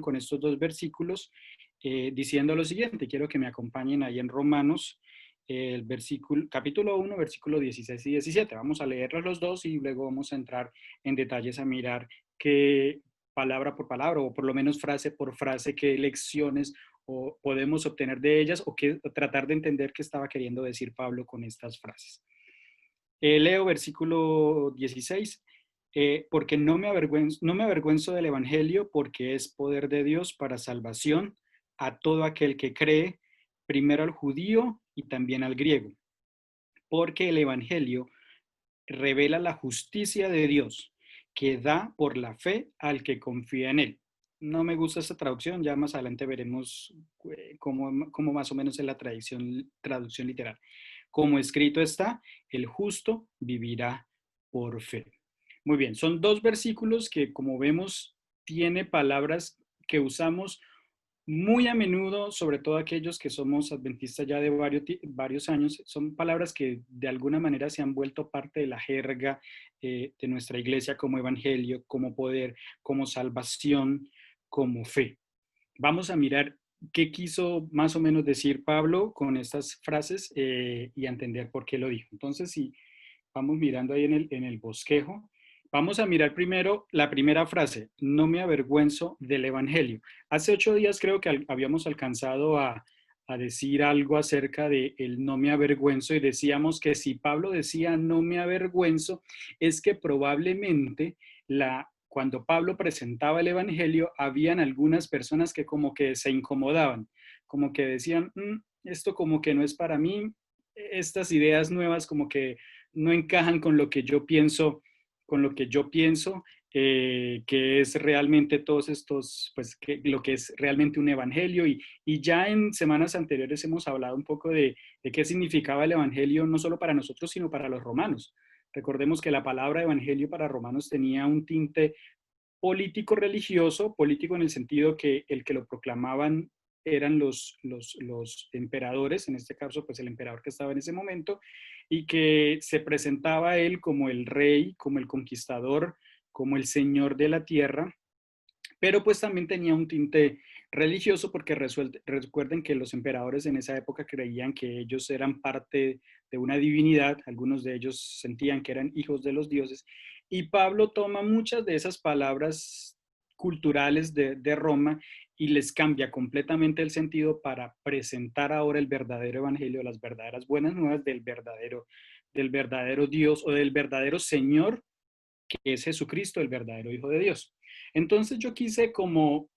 con estos dos versículos, diciendo lo siguiente. Quiero que me acompañen ahí en Romanos, el capítulo 1, versículo 16 y 17. Vamos a leerlos los dos y luego vamos a entrar en detalles a mirar qué palabra por palabra, o por lo menos frase por frase, qué lecciones o podemos obtener de ellas, o tratar de entender qué estaba queriendo decir Pablo con estas frases. Leo versículo 16. Porque no me avergüenzo del Evangelio, porque es poder de Dios para salvación a todo aquel que cree, primero al judío y también al griego. Porque el Evangelio revela la justicia de Dios, que da por la fe al que confía en él. No me gusta esta traducción, ya más adelante veremos cómo más o menos es la traducción literal. Como escrito está, el justo vivirá por fe. Muy bien, son dos versículos que, como vemos, tiene palabras que usamos muy a menudo, sobre todo aquellos que somos adventistas ya de varios años. Son palabras que de alguna manera se han vuelto parte de la jerga de nuestra iglesia, como evangelio, como poder, como salvación, como fe. Vamos a mirar qué quiso más o menos decir Pablo con estas frases y a entender por qué lo dijo. Entonces, si vamos mirando ahí en el bosquejo, vamos a mirar primero la primera frase: no me avergüenzo del Evangelio. Hace 8 días creo que habíamos alcanzado a decir algo acerca de el no me avergüenzo, y decíamos que si Pablo decía no me avergüenzo, es que probablemente cuando Pablo presentaba el Evangelio, habían algunas personas que como que se incomodaban, como que decían, esto como que no es para mí, estas ideas nuevas como que no encajan con lo que yo pienso, que es realmente todos estos, pues lo que es realmente un evangelio. Y ya en semanas anteriores hemos hablado un poco de qué significaba el evangelio, no solo para nosotros, sino para los romanos. Recordemos que la palabra evangelio para romanos tenía un tinte político-religioso, político en el sentido que el que lo proclamaban eran los emperadores, en este caso pues el emperador que estaba en ese momento, y que se presentaba a él como el rey, como el conquistador, como el señor de la tierra, pero pues también tenía un tinte religioso, porque recuerden que los emperadores en esa época creían que ellos eran parte de una divinidad, algunos de ellos sentían que eran hijos de los dioses, y Pablo toma muchas de esas palabras culturales de Roma y les cambia completamente el sentido para presentar ahora el verdadero evangelio, las verdaderas buenas nuevas del verdadero Dios, o del verdadero Señor, que es Jesucristo, el verdadero Hijo de Dios. Entonces yo quise como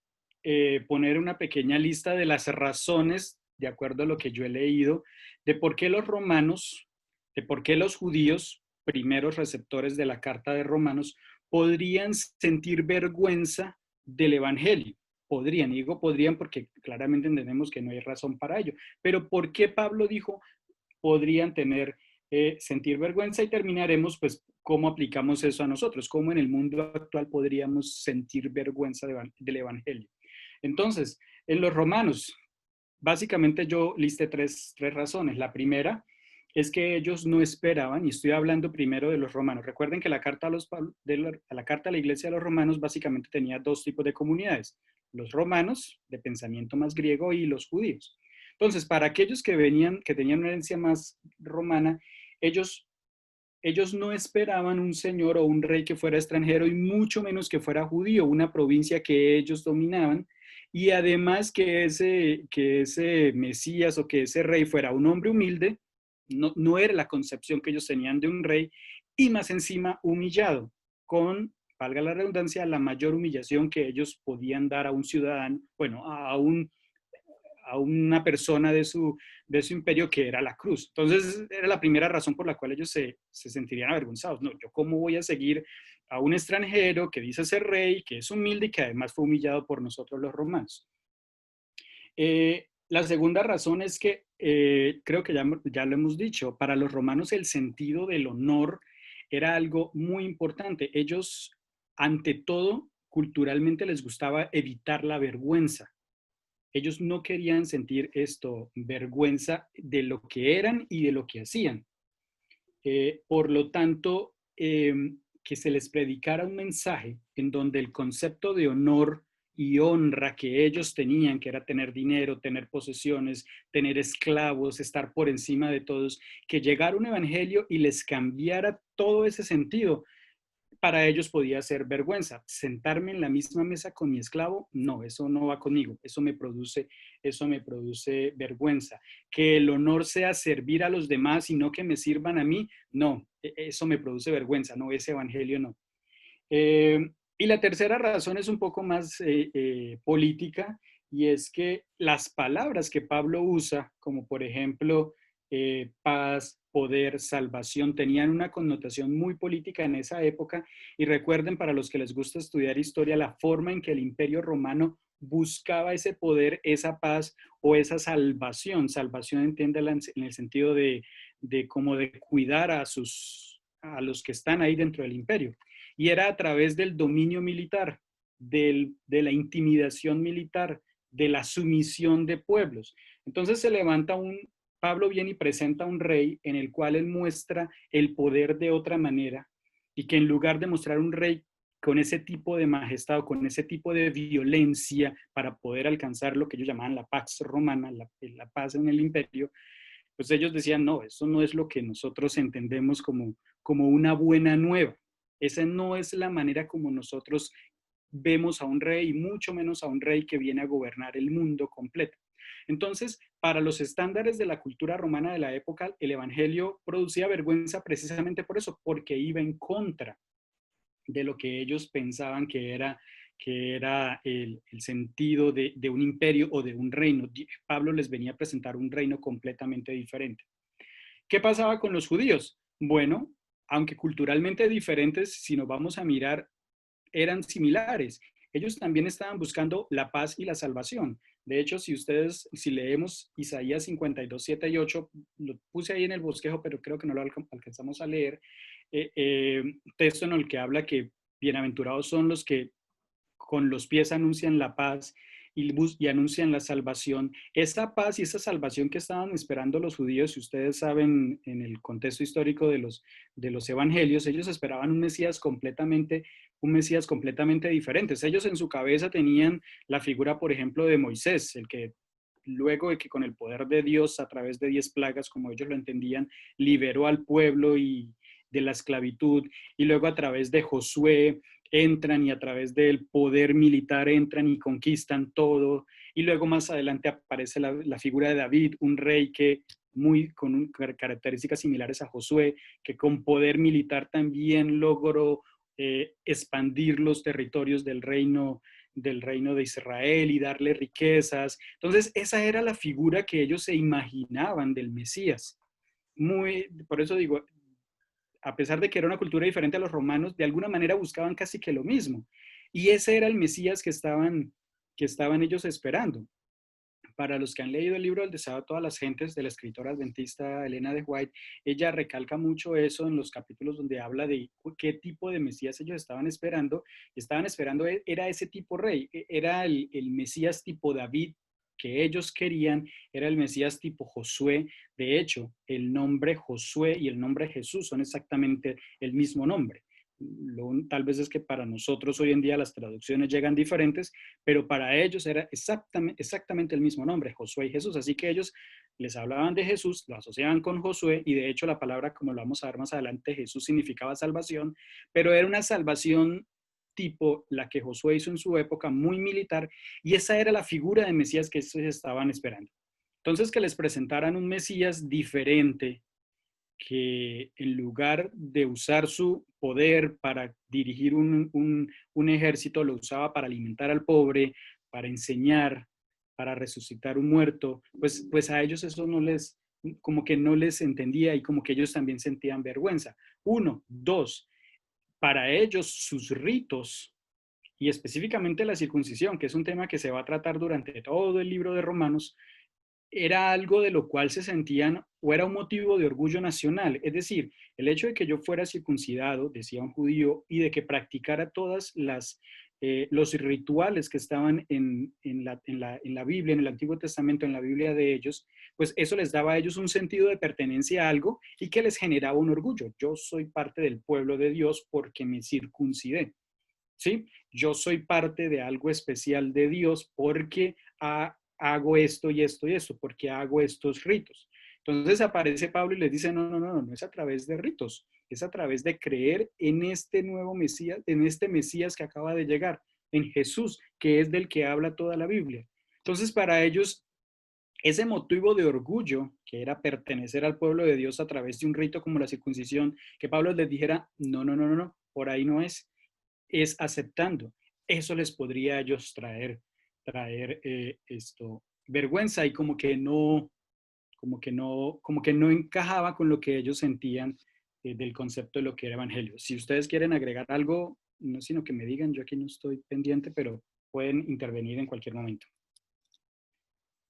poner una pequeña lista de las razones, de acuerdo a lo que yo he leído, de por qué los romanos, de por qué los judíos, primeros receptores de la carta de Romanos, podrían sentir vergüenza del Evangelio. Podrían, y digo podrían porque claramente entendemos que no hay razón para ello. Pero ¿por qué Pablo dijo podrían sentir vergüenza? Y terminaremos pues cómo aplicamos eso a nosotros, cómo en el mundo actual podríamos sentir vergüenza del Evangelio. Entonces, en los romanos, básicamente yo listé tres razones. La primera es que ellos no esperaban, y estoy hablando primero de los romanos. Recuerden que la carta la carta a la iglesia de los romanos básicamente tenía dos tipos de comunidades: los romanos, de pensamiento más griego, y los judíos. Entonces, para aquellos que tenían una herencia más romana, ellos no esperaban un señor o un rey que fuera extranjero, y mucho menos que fuera judío, una provincia que ellos dominaban, y además que ese Mesías o que ese rey fuera un hombre humilde. No era la concepción que ellos tenían de un rey, y más encima humillado, con, valga la redundancia, la mayor humillación que ellos podían dar a un ciudadano, bueno, a una persona de su imperio, que era la cruz. Entonces, era la primera razón por la cual ellos se sentirían avergonzados. No, yo cómo voy a seguir a un extranjero que dice ser rey, que es humilde y que además fue humillado por nosotros los romanos. La segunda razón es que, creo que ya lo hemos dicho, para los romanos el sentido del honor era algo muy importante. Ellos, ante todo, culturalmente les gustaba evitar la vergüenza. Ellos no querían sentir vergüenza de lo que eran y de lo que hacían. Por lo tanto, que se les predicara un mensaje en donde el concepto de honor y honra que ellos tenían, que era tener dinero, tener posesiones, tener esclavos, estar por encima de todos, que llegara un evangelio y les cambiara todo ese sentido, para ellos podía ser vergüenza. Sentarme en la misma mesa con mi esclavo, no, eso no va conmigo, eso me produce vergüenza. Que el honor sea servir a los demás y no que me sirvan a mí, no, eso me produce vergüenza, no, ese evangelio no. Y la tercera razón es un poco más política, y es que las palabras que Pablo usa, como por ejemplo paz, poder, salvación, tenían una connotación muy política en esa época. Y recuerden, para los que les gusta estudiar historia, la forma en que el Imperio Romano buscaba ese poder, esa paz o esa salvación. Salvación, entiéndala en el sentido de como de cuidar a los que están ahí dentro del imperio, y era a través del dominio militar, de la intimidación militar, de la sumisión de pueblos. Entonces Pablo viene y presenta un rey en el cual él muestra el poder de otra manera, y que en lugar de mostrar un rey con ese tipo de majestad o con ese tipo de violencia para poder alcanzar lo que ellos llamaban la pax romana, la paz en el imperio, pues ellos decían, no, eso no es lo que nosotros entendemos como una buena nueva. Esa no es la manera como nosotros vemos a un rey, y mucho menos a un rey que viene a gobernar el mundo completo. Entonces, para los estándares de la cultura romana de la época, el evangelio producía vergüenza precisamente por eso, porque iba en contra de lo que ellos pensaban que era el sentido de un imperio o de un reino. Pablo les venía a presentar un reino completamente diferente. ¿Qué pasaba con los judíos? Bueno, aunque culturalmente diferentes, si nos vamos a mirar, eran similares. Ellos también estaban buscando la paz y la salvación. De hecho, si leemos Isaías 52, 7 y 8, lo puse ahí en el bosquejo, pero creo que no lo alcanzamos a leer, texto en el que habla que bienaventurados son los que con los pies anuncian la paz y anuncian la salvación. Esa paz y esa salvación que estaban esperando los judíos, si ustedes saben en el contexto histórico de los evangelios, ellos esperaban un Mesías completamente diferente. Ellos en su cabeza tenían la figura, por ejemplo, de Moisés, el que luego de que con el poder de Dios, a través de 10 plagas, como ellos lo entendían, liberó al pueblo y de la esclavitud, y luego a través de Josué entran y a través del poder militar entran y conquistan todo. Y luego más adelante aparece la figura de David, un rey que con características similares a Josué, que con poder militar también logró expandir los territorios del reino de Israel y darle riquezas. Entonces, esa era la figura que ellos se imaginaban del Mesías. Por eso digo, a pesar de que era una cultura diferente a los romanos, de alguna manera buscaban casi que lo mismo. Y ese era el Mesías que estaban ellos esperando. Para los que han leído el libro El deseo de todas las gentes, de la escritora adventista Elena de White, ella recalca mucho eso en los capítulos donde habla de qué tipo de Mesías ellos estaban esperando. Estaban esperando, era ese tipo rey, era el Mesías tipo David que ellos querían, era el Mesías tipo Josué. De hecho, el nombre Josué y el nombre Jesús son exactamente el mismo nombre. Tal vez es que para nosotros hoy en día las traducciones llegan diferentes, pero para ellos era exactamente el mismo nombre, Josué y Jesús. Así que ellos les hablaban de Jesús, lo asociaban con Josué, y de hecho la palabra, como lo vamos a ver más adelante, Jesús significaba salvación, pero era una salvación tipo la que Josué hizo en su época, muy militar, y esa era la figura de Mesías que ellos estaban esperando. Entonces, que les presentaran un Mesías diferente, que en lugar de usar su poder para dirigir un ejército, lo usaba para alimentar al pobre, para enseñar, para resucitar un muerto, pues a ellos eso como que no les entendía, y como que ellos también sentían vergüenza. Uno, dos, para ellos sus ritos, y específicamente la circuncisión, que es un tema que se va a tratar durante todo el libro de Romanos, era algo de lo cual se sentían, o era un motivo de orgullo nacional. Es decir, el hecho de que yo fuera circuncidado, decía un judío, y de que practicara los rituales que estaban en la Biblia, en el Antiguo Testamento, en la Biblia de ellos, pues eso les daba a ellos un sentido de pertenencia a algo y que les generaba un orgullo. Yo soy parte del pueblo de Dios porque me circuncidé. ¿sí? Yo soy parte de algo especial de Dios porque hago esto y esto y esto, porque hago estos ritos. Entonces aparece Pablo y les dice, no, no, no, no es a través de ritos, es a través de creer en este nuevo Mesías, en este Mesías que acaba de llegar, en Jesús, que es del que habla toda la Biblia. Entonces para ellos ese motivo de orgullo, que era pertenecer al pueblo de Dios a través de un rito como la circuncisión, que Pablo les dijera, no, no, no, no, no, por ahí no es aceptando. Eso les podría a ellos traer vergüenza y como que no encajaba con lo que ellos sentían del concepto de lo que era evangelio. Si ustedes quieren agregar algo, no sino que me digan, yo aquí no estoy pendiente, pero pueden intervenir en cualquier momento.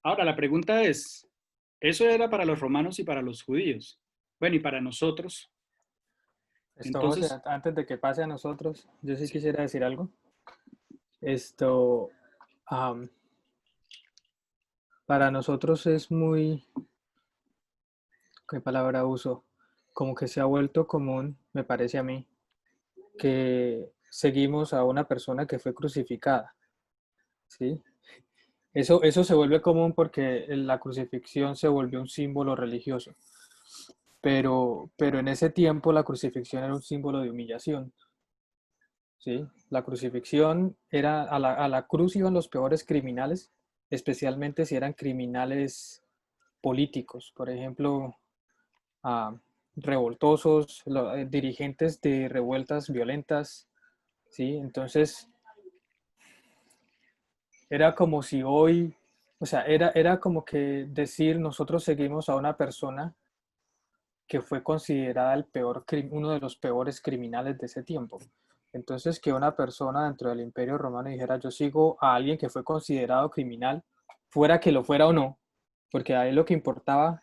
Ahora, la pregunta es, ¿eso era para los romanos y para los judíos? Bueno, y para nosotros. Esto, José, Entonces, antes de que pase a nosotros, yo sí sí, quisiera decir algo. Esto, am, para nosotros es muy, ¿qué palabra uso? Como que se ha vuelto común, me parece a mí, que seguimos a una persona que fue crucificada, ¿sí? Eso se vuelve común porque la crucifixión se volvió un símbolo religioso, pero en ese tiempo la crucifixión era un símbolo de humillación, ¿sí? La crucifixión era, a la cruz iban los peores criminales, especialmente si eran criminales políticos, por ejemplo, a revoltosos, dirigentes de revueltas violentas, ¿sí? Entonces, era como si hoy, o sea, era como que decir nosotros seguimos a una persona que fue considerada el peor, uno de los peores criminales de ese tiempo. Entonces, que una persona dentro del Imperio Romano dijera yo sigo a alguien que fue considerado criminal, fuera que lo fuera o no, porque a él lo que importaba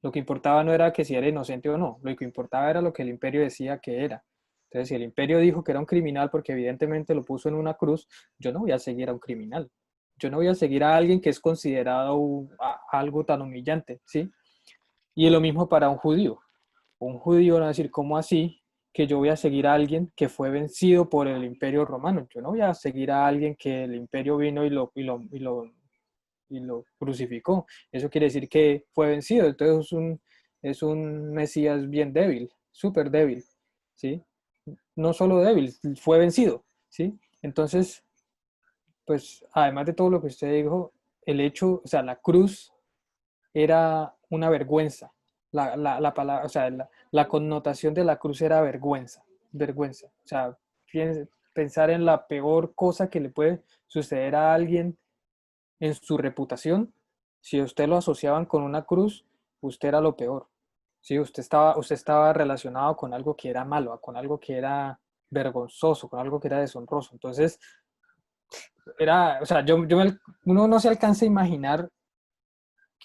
no era que si era inocente o no, lo que importaba era lo que el imperio decía que era. Entonces, si el imperio dijo que era un criminal porque evidentemente lo puso en una cruz, yo no voy a seguir a un criminal. Yo no voy a seguir a alguien que es considerado algo tan humillante, ¿sí? Y lo mismo para un judío. Un judío va a decir, ¿cómo así que yo voy a seguir a alguien que fue vencido por el imperio romano? Yo no voy a seguir a alguien que el imperio vino y lo crucificó. Eso quiere decir que fue vencido. Entonces es un Mesías bien débil, súper débil, ¿sí? No solo débil, fue vencido, ¿sí? Entonces, pues además de todo lo que usted dijo, el hecho, o sea, la cruz era una vergüenza. La palabra, o sea, la connotación de la cruz era vergüenza, vergüenza. O sea, pensar en la peor cosa que le puede suceder a alguien en su reputación, si usted lo asociaban con una cruz, usted era lo peor. Sí, usted estaba relacionado con algo que era malo, con algo que era vergonzoso, con algo que era deshonroso. Entonces, era, o sea, uno no se alcanza a imaginar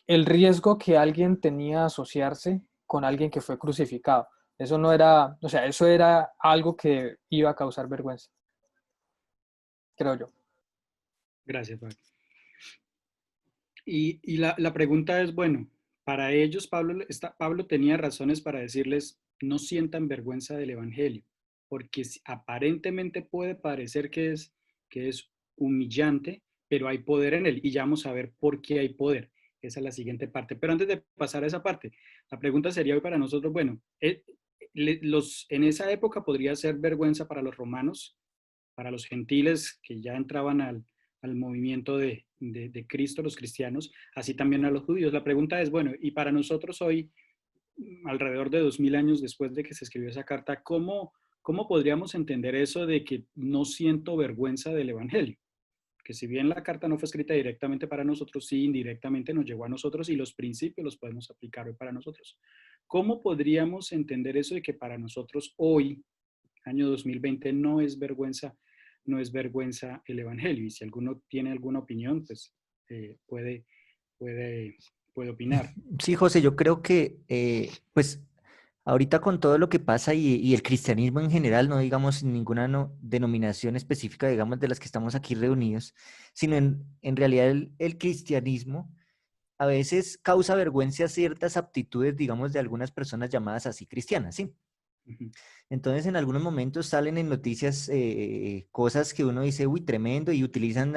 el riesgo que alguien tenía a asociarse con alguien que fue crucificado. Eso no era, o sea, eso era algo que iba a causar vergüenza, creo yo. gracias, Pablo. Y la pregunta es, bueno, para ellos Pablo tenía razones para decirles, no sientan vergüenza del Evangelio, porque aparentemente puede parecer que es humillante, pero hay poder en él y ya vamos a ver por qué hay poder. Esa es la siguiente parte. Pero antes de pasar a esa parte, la pregunta sería hoy para nosotros, bueno, en esa época podría ser vergüenza para los romanos, para los gentiles que ya entraban al movimiento de Cristo, los cristianos, así también a los judíos. La pregunta es, bueno, y para nosotros hoy, alrededor de 2000 años después de que se escribió esa carta, ¿cómo podríamos entender eso de que no siento vergüenza del Evangelio? Que si bien la carta no fue escrita directamente para nosotros, sí indirectamente nos llegó a nosotros y los principios los podemos aplicar hoy para nosotros. ¿Cómo podríamos entender eso de que para nosotros hoy, año 2020, no es vergüenza el Evangelio? Y si alguno tiene alguna opinión, pues puede, puede, puede opinar. Sí, José, yo creo que, pues, ahorita con todo lo que pasa y el cristianismo en general, no digamos ninguna denominación específica, digamos, de las que estamos aquí reunidos, sino en realidad el cristianismo a veces causa vergüenza ciertas aptitudes, digamos, de algunas personas llamadas así cristianas, ¿sí? Ujú. Entonces, en algunos momentos salen en noticias cosas que uno dice, uy, tremendo, y utilizan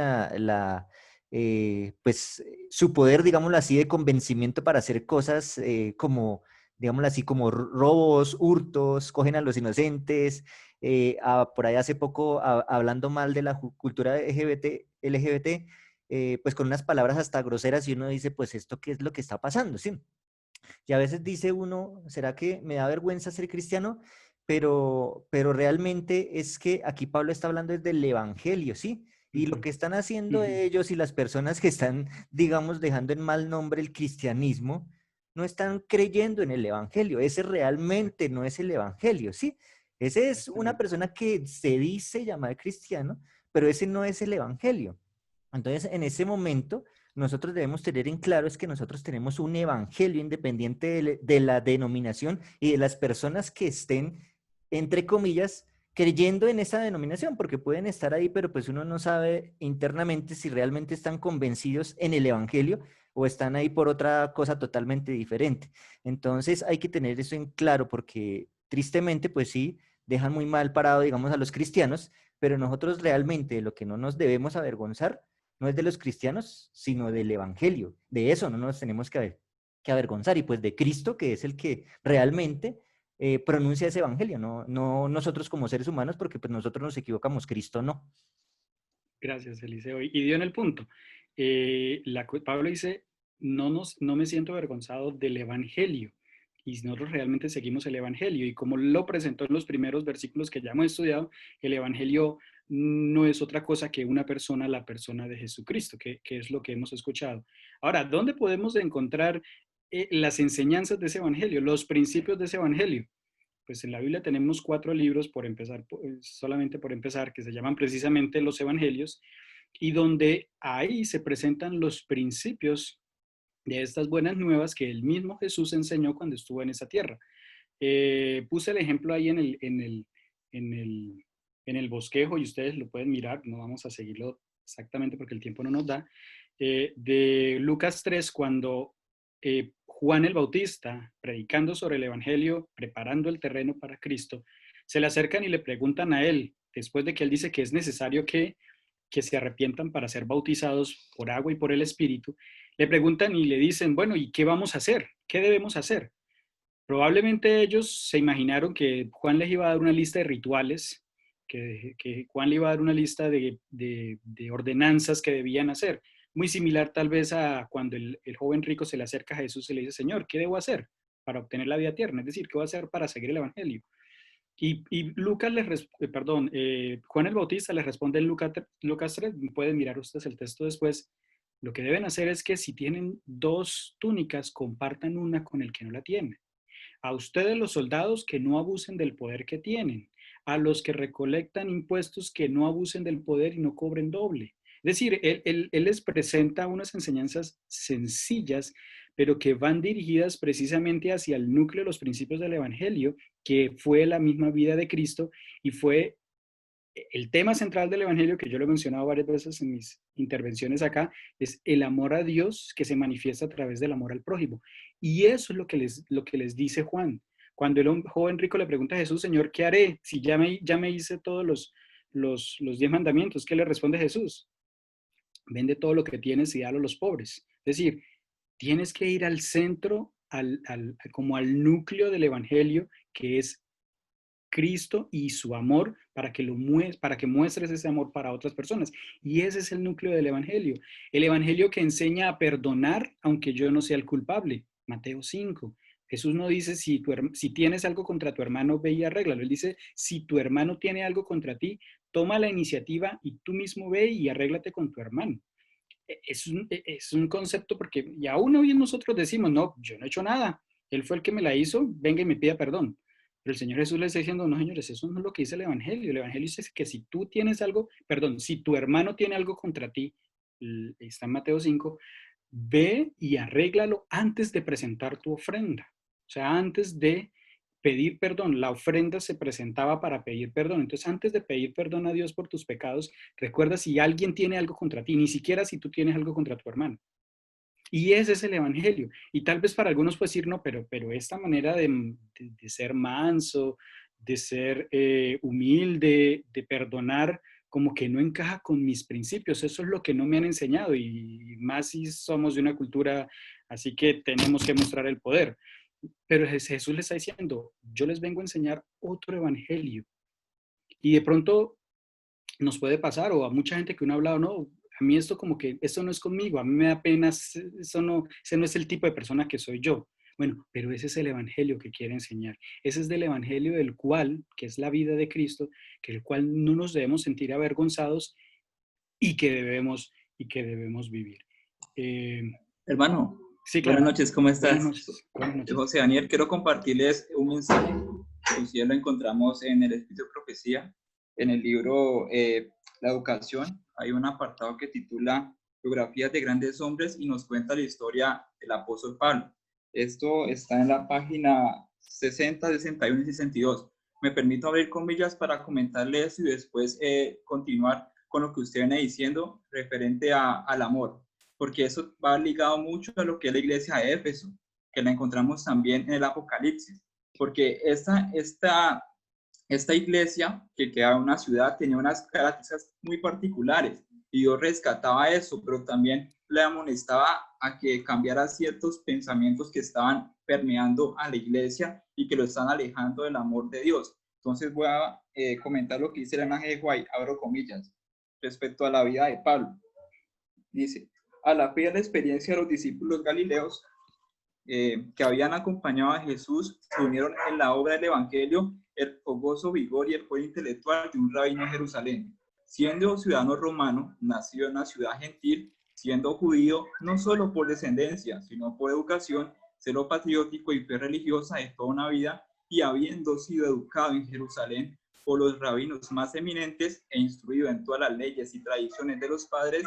pues, su poder, digámoslo así, de convencimiento para hacer cosas como, digámoslo así, como robos, hurtos, cogen a los inocentes. Por ahí hace poco, hablando mal de la cultura LGBT, pues con unas palabras hasta groseras, y uno dice, pues, ¿esto qué es lo que está pasando? ¿Sí? Y a veces dice uno, ¿será que me da vergüenza ser cristiano? Pero realmente es que aquí Pablo está hablando desde el Evangelio, ¿sí? Y lo Ujú. que están haciendo Ujú. ellos y las personas que están, digamos, dejando en mal nombre el cristianismo, no están creyendo en el Evangelio. Ese realmente no es el Evangelio, ¿sí? Ese es una Exactamente. persona que se dice llamar cristiano, pero ese no es el Evangelio. Entonces, en ese momento nosotros debemos tener en claro es que nosotros tenemos un evangelio independiente de la denominación y de las personas que estén, entre comillas, creyendo en esa denominación, porque pueden estar ahí, pero pues uno no sabe internamente si realmente están convencidos en el evangelio o están ahí por otra cosa totalmente diferente. Entonces hay que tener eso en claro porque tristemente, pues sí, dejan muy mal parado, digamos, a los cristianos, pero nosotros realmente de lo que no nos debemos avergonzar no es de los cristianos, sino del evangelio. De eso no nos tenemos que avergonzar y pues de Cristo, que es el que realmente pronuncia ese evangelio, no nosotros como seres humanos, porque pues nosotros nos equivocamos, Cristo no. Gracias, Eliseo. Y dio en el punto. Pablo dice, no me siento avergonzado del Evangelio. Y nosotros realmente seguimos el Evangelio. Y como lo presentó en los primeros versículos que ya hemos estudiado, el Evangelio no es otra cosa que una persona, la persona de Jesucristo, que es lo que hemos escuchado. Ahora, ¿dónde podemos encontrar las enseñanzas de ese Evangelio, los principios de ese Evangelio? Pues en la Biblia tenemos 4 libros, por empezar, solamente por empezar, que se llaman precisamente los Evangelios, y donde ahí se presentan los principios de estas buenas nuevas que el mismo Jesús enseñó cuando estuvo en esa tierra. Puse el ejemplo ahí en el, en el bosquejo y ustedes lo pueden mirar, no vamos a seguirlo exactamente porque el tiempo no nos da, de Lucas 3, cuando Juan el Bautista, predicando sobre el Evangelio, preparando el terreno para Cristo, se le acercan y le preguntan a él, después de que él dice que es necesario que se arrepientan para ser bautizados por agua y por el Espíritu, le preguntan y le dicen, bueno, ¿y qué vamos a hacer? ¿Qué debemos hacer? Probablemente ellos se imaginaron que Juan les iba a dar una lista de rituales, que Juan le iba a dar una lista de ordenanzas que debían hacer. Muy similar tal vez a cuando el joven rico se le acerca a Jesús y le dice, Señor, ¿qué debo hacer para obtener la vida eterna? Es decir, ¿qué voy a hacer para seguir el Evangelio? Y Lucas Juan el Bautista les responde en Lucas 3, pueden mirar ustedes el texto después, lo que deben hacer es que si tienen 2 túnicas, compartan una con el que no la tiene. A ustedes los soldados que no abusen del poder que tienen. A los que recolectan impuestos que no abusen del poder y no cobren doble. Es decir, él les presenta unas enseñanzas sencillas, pero que van dirigidas precisamente hacia el núcleo de los principios del Evangelio, que fue la misma vida de Cristo y fue el tema central del Evangelio, que yo lo he mencionado varias veces en mis intervenciones acá, es el amor a Dios que se manifiesta a través del amor al prójimo. Y eso es lo que les dice Juan. Cuando el joven rico le pregunta a Jesús, Señor, ¿qué haré si ya me hice todos los 10 mandamientos? ¿Qué le responde Jesús? Vende todo lo que tienes y dalo a los pobres. Es decir, tienes que ir al centro, como al núcleo del Evangelio, que es Cristo y su amor para que muestres ese amor para otras personas. Y ese es el núcleo del Evangelio. El Evangelio que enseña a perdonar aunque yo no sea el culpable. Mateo 5. Jesús no dice si tienes algo contra tu hermano, ve y arréglalo. Él dice, si tu hermano tiene algo contra ti, toma la iniciativa y tú mismo ve y arréglate con tu hermano. Es un concepto porque, y aún hoy nosotros decimos, no, yo no he hecho nada. Él fue el que me la hizo, venga y me pida perdón. Pero el Señor Jesús le está diciendo, no, señores, eso no es lo que dice el Evangelio. El Evangelio dice que si tú tienes algo, perdón, si tu hermano tiene algo contra ti, está en Mateo 5, ve y arréglalo antes de presentar tu ofrenda. O sea, antes de pedir perdón. La ofrenda se presentaba para pedir perdón. Entonces, antes de pedir perdón a Dios por tus pecados, recuerda si alguien tiene algo contra ti, ni siquiera si tú tienes algo contra tu hermano. Y ese es el evangelio. Y tal vez para algunos puede decir, no, pero esta manera de ser manso, de ser humilde, de perdonar, como que no encaja con mis principios. Eso es lo que no me han enseñado y más si somos de una cultura así que tenemos que mostrar el poder. Pero Jesús le está diciendo, yo les vengo a enseñar otro evangelio. Y de pronto nos puede pasar, o a mucha gente que uno ha hablado, no, a mí esto como que, esto no es conmigo, a mí me da pena, eso no, ese no es el tipo de persona que soy yo. Bueno, pero ese es el evangelio que quiere enseñar. Ese es del evangelio del cual, que es la vida de Cristo, que el cual no nos debemos sentir avergonzados y que debemos vivir. Hermano, Sí, buenas claro. noches, ¿cómo estás? Buenas noches. Buenas noches. José Daniel, quiero compartirles un mensaje. Inclusive lo encontramos en el Espíritu de Profecía, en el libro La Educación. Hay un apartado que titula Biografías de grandes hombres y nos cuenta la historia del apóstol Pablo. Esto está en la página 60, 61 y 62. Me permito abrir comillas para comentarles y después continuar con lo que usted viene diciendo referente al amor, porque eso va ligado mucho a lo que es la iglesia de Éfeso, que la encontramos también en el Apocalipsis, porque esta iglesia que quedaba en una ciudad tenía unas características muy particulares y Dios rescataba eso, pero también le amonestaba a que cambiara ciertos pensamientos que estaban permeando a la iglesia y que lo están alejando del amor de Dios. Entonces voy a comentar lo que dice el hermano de White, abro comillas, respecto a la vida de Pablo. Dice, a la fe y a la experiencia de los discípulos galileos que habían acompañado a Jesús, se unieron en la obra del Evangelio el fogoso vigor y el poder intelectual de un rabino en Jerusalén. Siendo ciudadano romano, nacido en una ciudad gentil, siendo judío no solo por descendencia, sino por educación, celo patriótico y fe religiosa de toda una vida, y habiendo sido educado en Jerusalén por los rabinos más eminentes e instruido en todas las leyes y tradiciones de los padres,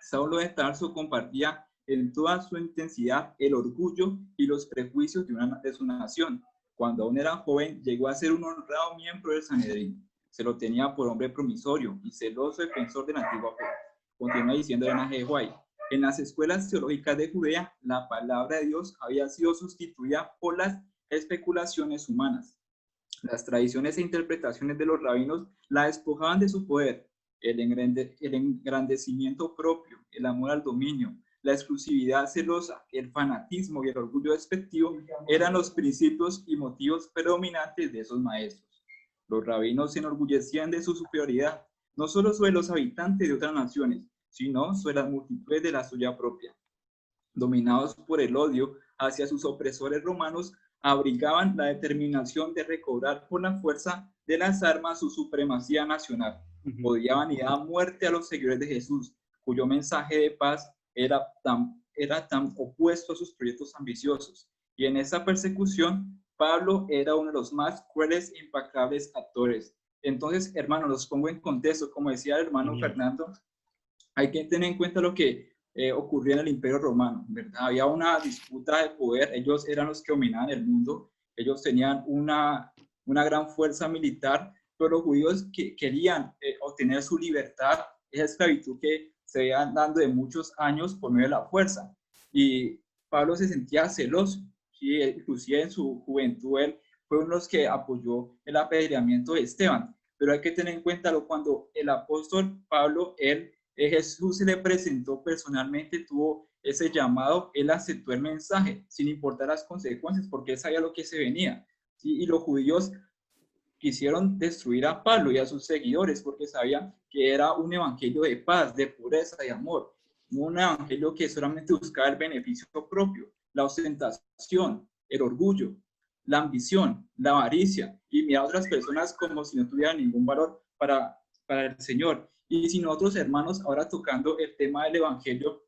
Saulo de Tarso compartía en toda su intensidad el orgullo y los prejuicios de su nación. Cuando aún era joven, llegó a ser un honrado miembro del Sanedrín. Se lo tenía por hombre promisorio y celoso defensor de la antigua fe. Continúa diciendo el G. White. En las escuelas teológicas de Judea, la palabra de Dios había sido sustituida por las especulaciones humanas. Las tradiciones e interpretaciones de los rabinos la despojaban de su poder. El engrandecimiento propio, el amor al dominio, la exclusividad celosa, el fanatismo y el orgullo despectivo eran los principios y motivos predominantes de esos maestros. Los rabinos se enorgullecían de su superioridad, no solo sobre los habitantes de otras naciones, sino sobre las multitudes de la suya propia. Dominados por el odio hacia sus opresores romanos, abrigaban la determinación de recobrar por la fuerza de las armas su supremacía nacional. Odiaban y daban muerte a los seguidores de Jesús, cuyo mensaje de paz era tan opuesto a sus proyectos ambiciosos. Y en esa persecución, Pablo era uno de los más crueles e implacables actores. Entonces, hermanos, los pongo en contexto. Como decía el hermano Fernando, hay que tener en cuenta lo que ocurría en el Imperio Romano, ¿verdad? Había una disputa de poder, ellos eran los que dominaban el mundo, ellos tenían una gran fuerza militar, pero los judíos querían obtener su libertad, esa esclavitud que se veía dando de muchos años por medio de la fuerza. Y Pablo se sentía celoso, ¿sí? Inclusive en su juventud él fue uno de los que apoyó el apedreamiento de Esteban. Pero hay que tener en cuenta cuando el apóstol Pablo, Jesús se le presentó personalmente, tuvo ese llamado, él aceptó el mensaje sin importar las consecuencias porque él sabía lo que se venía. ¿Sí? Y los judíos quisieron destruir a Pablo y a sus seguidores porque sabían que era un evangelio de paz, de pureza, de amor. No un evangelio que solamente buscaba el beneficio propio, la ostentación, el orgullo, la ambición, la avaricia y mirar a otras personas como si no tuvieran ningún valor para el Señor. Y si nosotros, hermanos, ahora tocando el tema del evangelio,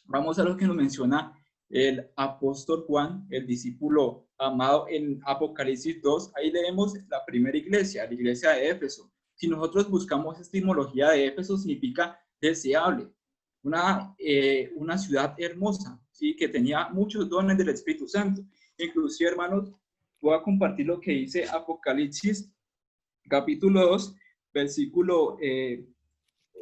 vamos a lo que nos menciona el apóstol Juan, el discípulo amado en Apocalipsis 2, ahí leemos la primera iglesia, la iglesia de Éfeso. Si nosotros buscamos esta etimología de Éfeso, significa deseable, una ciudad hermosa, ¿sí? Que tenía muchos dones del Espíritu Santo. Inclusive, hermanos, voy a compartir lo que dice Apocalipsis, capítulo 2, versículo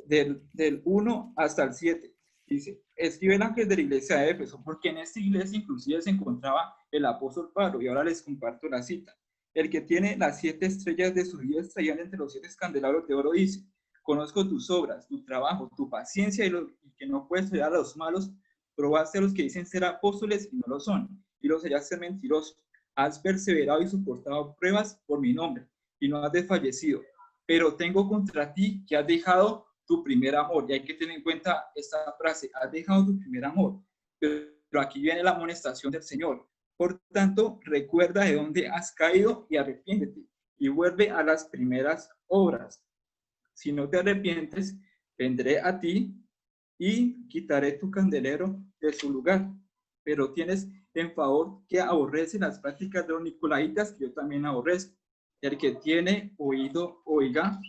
del 1 hasta el 7. Dice, escribe el ángel de la iglesia de Éfeso, porque en esta iglesia inclusive se encontraba el apóstol Pablo, y ahora les comparto la cita. El que tiene las 7 estrellas de su diestra y anda entre los 7 candelabros de oro dice, conozco tus obras, tu trabajo, tu paciencia y que no puedes fallar a los malos, probaste a los que dicen ser apóstoles y no lo son, y los hallaste ser mentirosos. Has perseverado y soportado pruebas por mi nombre, y no has desfallecido. Pero tengo contra ti que has dejado tu primer amor. Y hay que tener en cuenta esta frase, has dejado tu primer amor. Pero aquí viene la amonestación del Señor. Por tanto, recuerda de dónde has caído y arrepiéntete, y vuelve a las primeras obras. Si no te arrepientes, vendré a ti y quitaré tu candelero de su lugar. Pero tienes en favor que aborrece las prácticas de los nicolaitas, que yo también aborrezco. El que tiene oído, oiga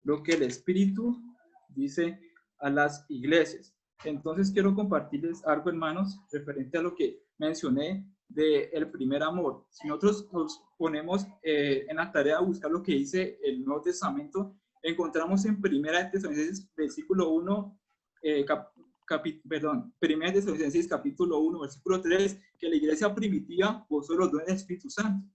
lo que el Espíritu dice a las iglesias. Entonces quiero compartirles algo, hermanos, referente a lo que mencioné del primer amor. Si nosotros nos ponemos en la tarea de buscar lo que dice el Nuevo Testamento, encontramos en Primera de Tesalonicenses, versículo 1, Primera de Tesalonicenses, capítulo 1, versículo 3, que la iglesia primitiva gozó los dones del Espíritu Santo.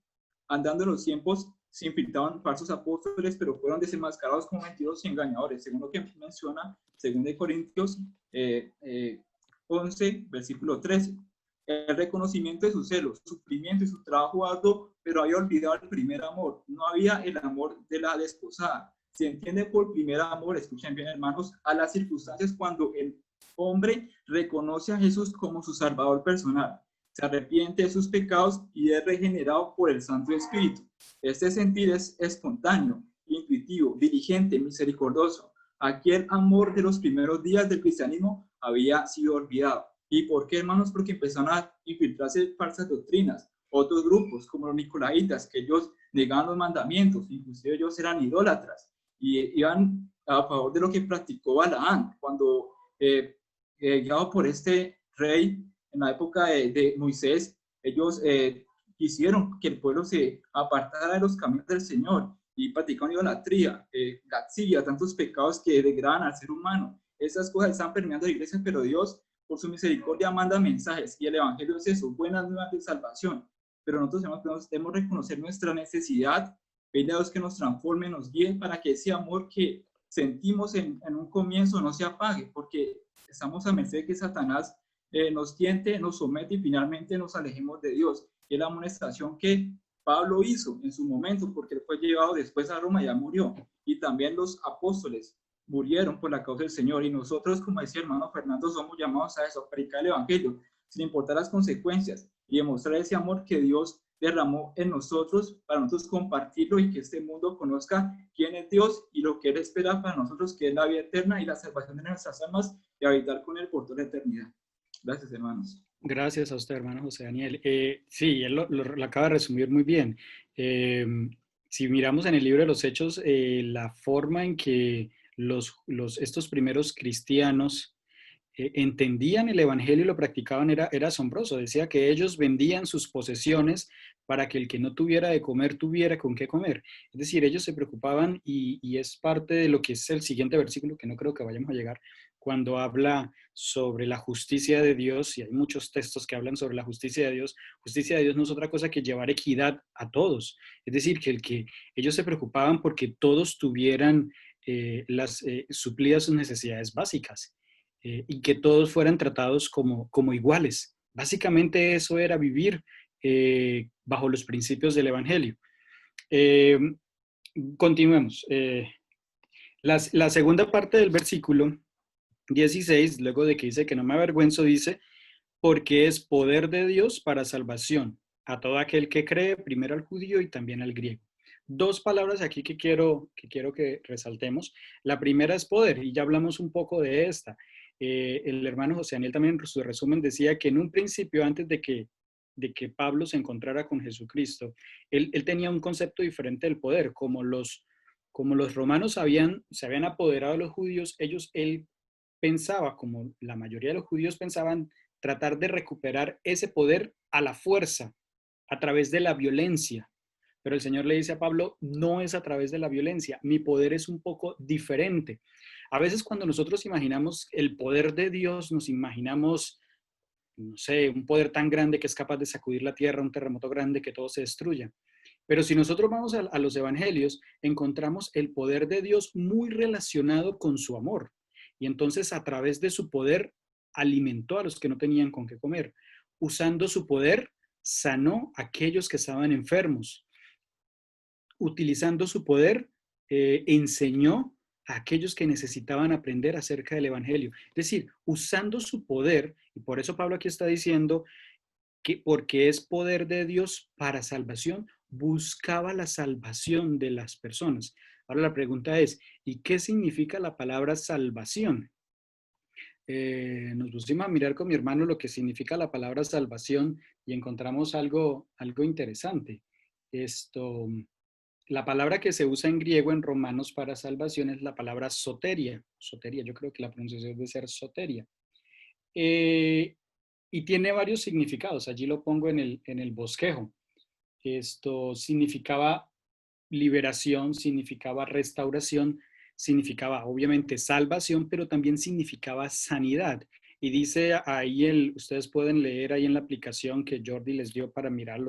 Andando en los tiempos se infiltraban falsos apóstoles, pero fueron desenmascarados como mentirosos y engañadores, según lo que menciona 2 Corintios 11, versículo 13. El reconocimiento de sus celos, su sufrimiento y su trabajo arduo, pero había olvidado el primer amor. No había el amor de la desposada. Se entiende por primer amor, escuchen bien, hermanos, a las circunstancias cuando el hombre reconoce a Jesús como su salvador personal, se arrepiente de sus pecados y es regenerado por el Santo Espíritu. Este sentir es espontáneo, intuitivo, diligente, misericordioso. Aquel amor de los primeros días del cristianismo había sido olvidado. ¿Y por qué, hermanos? Porque empezaron a infiltrarse falsas doctrinas. Otros grupos, como los nicolaitas, que ellos negaban los mandamientos, inclusive ellos eran idólatras y iban a favor de lo que practicó Balaán, cuando guiado por este rey en la época de Moisés, ellos quisieron que el pueblo se apartara de los caminos del Señor y practicaron idolatría, lascivia, tantos pecados que degradan al ser humano. Esas cosas están permeando la iglesia, pero Dios, por su misericordia, manda mensajes y el evangelio es eso, buenas nuevas de salvación. Pero nosotros debemos reconocer nuestra necesidad, pedirle a Dios que nos transforme, nos guíe para que ese amor que sentimos en un comienzo no se apague, porque estamos a merced de que Satanás nos tiente, nos somete y finalmente nos alejemos de Dios. Y es la amonestación que Pablo hizo en su momento, porque él fue llevado después a Roma y ya murió. Y también los apóstoles murieron por la causa del Señor. Y nosotros, como decía hermano Fernando, somos llamados a eso, a predicar el evangelio, sin importar las consecuencias, y demostrar ese amor que Dios derramó en nosotros, para nosotros compartirlo y que este mundo conozca quién es Dios y lo que Él espera para nosotros, que es la vida eterna y la salvación de nuestras almas y habitar con Él por toda la eternidad. Gracias, hermanos. Gracias a usted, hermano José Daniel. Sí, él lo acaba de resumir muy bien. Si miramos en el libro de los Hechos, la forma en que estos primeros cristianos entendían el evangelio y lo practicaban era asombroso. Decía que ellos vendían sus posesiones para que el que no tuviera de comer tuviera con qué comer. Es decir, ellos se preocupaban y es parte de lo que es el siguiente versículo, que no creo que vayamos a llegar, cuando habla sobre la justicia de Dios, y hay muchos textos que hablan sobre la justicia de Dios. Justicia de Dios no es otra cosa que llevar equidad a todos. Es decir, que ellos se preocupaban porque todos tuvieran suplidas sus necesidades básicas. Y que todos fueran tratados como iguales. Básicamente eso era vivir bajo los principios del Evangelio. Continuemos. La segunda parte del versículo 16, luego de que dice que no me avergüenzo, dice, porque es poder de Dios para salvación a todo aquel que cree, primero al judío y también al griego. Dos palabras aquí que quiero que resaltemos. La primera es poder, y ya hablamos un poco de esta. El hermano José Daniel también en su resumen decía que en un principio, antes de que Pablo se encontrara con Jesucristo, él tenía un concepto diferente del poder. Como los romanos se habían apoderado de los judíos, él pensaba, como la mayoría de los judíos pensaban, tratar de recuperar ese poder a la fuerza, a través de la violencia. Pero el Señor le dice a Pablo, no es a través de la violencia, mi poder es un poco diferente. A veces cuando nosotros imaginamos el poder de Dios, nos imaginamos, no sé, un poder tan grande que es capaz de sacudir la tierra, un terremoto grande que todo se destruya. Pero si nosotros vamos a los evangelios, encontramos el poder de Dios muy relacionado con su amor. Y entonces a través de su poder alimentó a los que no tenían con qué comer. Usando su poder, sanó a aquellos que estaban enfermos. Utilizando su poder, enseñó a aquellos que necesitaban aprender acerca del evangelio. Es decir, usando su poder, y por eso Pablo aquí está diciendo que porque es poder de Dios para salvación, buscaba la salvación de las personas. Ahora la pregunta es, ¿y qué significa la palabra salvación? Nos pusimos a mirar con mi hermano lo que significa la palabra salvación y encontramos algo interesante. La palabra que se usa en griego en Romanos para salvación es la palabra soteria. Soteria, yo creo que la pronunciación debe ser soteria. Y tiene varios significados. Allí lo pongo en el bosquejo. Esto significaba liberación, significaba restauración, significaba obviamente salvación, pero también significaba sanidad. Y dice ahí, ustedes pueden leer ahí en la aplicación que Jordi les dio para mirar